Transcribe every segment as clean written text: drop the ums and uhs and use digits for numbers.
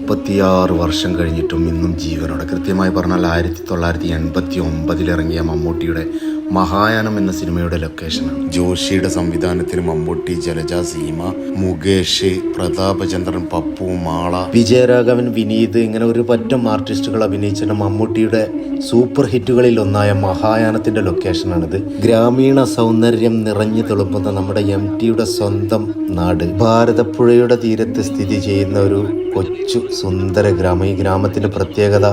36 വർഷം കഴിഞ്ഞിട്ടും ഇന്നും ജീവനോടെ, കൃത്യമായി പറഞ്ഞാൽ 1989 ഇറങ്ങിയ മമ്മൂട്ടിയുടെ മഹായാനം എന്ന സിനിമയുടെ ലൊക്കേഷനാണ്. ജോഷിയുടെ സംവിധാനത്തിൽ മമ്മൂട്ടി, ജലജ, സീമ, മുകേഷ്, പ്രതാപചന്ദ്രൻ, പപ്പു, മാള, വിജയരാഘവൻ, വിനീത് ഇങ്ങനെ ഒരു പറ്റം ആർട്ടിസ്റ്റുകൾ അഭിനയിച്ചിട്ട് മമ്മൂട്ടിയുടെ സൂപ്പർ ഹിറ്റുകളിൽ ഒന്നായ മഹായാനത്തിന്റെ ലൊക്കേഷനാണിത്. ഗ്രാമീണ സൗന്ദര്യം നിറഞ്ഞു തെളുമ്പുന്ന നമ്മുടെ MTയുടെ സ്വന്തം നാട്, ഭാരതപ്പുഴയുടെ തീരത്ത് സ്ഥിതി ചെയ്യുന്ന ഒരു കൊച്ചു സുന്ദര ഗ്രാമം. ഈ ഗ്രാമത്തിന്റെ പ്രത്യേകത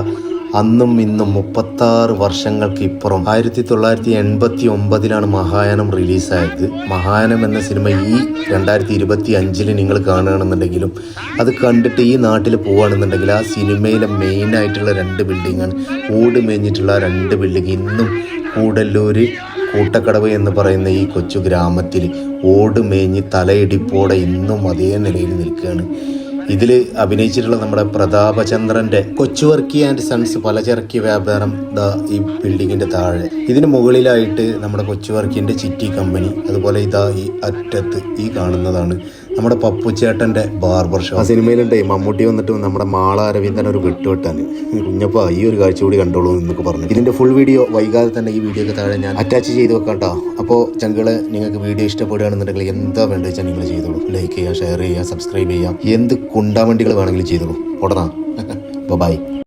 അന്നും ഇന്നും 36 വർഷങ്ങൾക്ക് ഇപ്പുറം 1989 മഹായാനം റിലീസായത്. മഹായാനം എന്ന സിനിമ ഈ 2025 നിങ്ങൾ കാണുകയാണെന്നുണ്ടെങ്കിലും അത് കണ്ടിട്ട് ഈ നാട്ടിൽ പോവുകയാണെന്നുണ്ടെങ്കിൽ ആ സിനിമയിലെ മെയിനായിട്ടുള്ള 2 ബിൽഡിങ്ങാണ്, ഓട് മേഞ്ഞിട്ടുള്ള 2 ബിൽഡിങ് ഇന്നും കൂടല്ലൂർ കൂട്ടക്കടവ് എന്ന് പറയുന്ന ഈ കൊച്ചു ഗ്രാമത്തിൽ ഓട് മേഞ്ഞ് തലയിടിപ്പോടെ ഇന്നും അതേ നിലയിൽ നിൽക്കുകയാണ്. ഇതിൽ അഭിനയിച്ചിട്ടുള്ള നമ്മുടെ പ്രതാപചന്ദ്രന്റെ കൊച്ചുവർക്കി ആൻഡ് സൺസ് പലചരക്ക് വ്യാപാരം ഈ ബിൽഡിങ്ങിന്റെ താഴെ, ഇതിന് മുകളിലായിട്ട് നമ്മുടെ കൊച്ചുവർക്കിന്റെ ചിറ്റി കമ്പനി, അതുപോലെ ഇതാ ഈ അറ്റത്ത് ഈ കാണുന്നതാണ് നമ്മുടെ പപ്പുച്ചേട്ടന്റെ ബാർബർ ഷോപ്പ്. ആ സിനിമയിലുണ്ട് മമ്മൂട്ടി വന്നിട്ട് നമ്മുടെ മാള അരവിന്ദൻ ഒരു വെട്ടുവെട്ടാൻ, കുഞ്ഞപ്പ ഈ ഒരു കാഴ്ച കൂടി കണ്ടോളൂ എന്നൊക്കെ പറഞ്ഞു. ഇതിന്റെ ഫുൾ വീഡിയോ വൈകാതെ തന്നെ ഈ വീഡിയോക്ക് താഴെ ഞാൻ അറ്റാച്ച് ചെയ്ത് വെക്കാം കേട്ടോ. അപ്പോൾ ചങ്കള് നിങ്ങൾക്ക് വീഡിയോ ഇഷ്ടപ്പെടുകയാണെന്നുണ്ടെങ്കിൽ എന്താ വേണ്ടത് വെച്ചാൽ നിങ്ങൾ ചെയ്തോളൂ. ലൈക്ക് ചെയ്യുക, ഷെയർ ചെയ്യുക, സബ്സ്ക്രൈബ് ചെയ്യുക, എന്ത് കുണ്ടാവണ്ടികൾ വേണമെങ്കിലും ചെയ്തോളൂ. ഉടനാ ബൈ.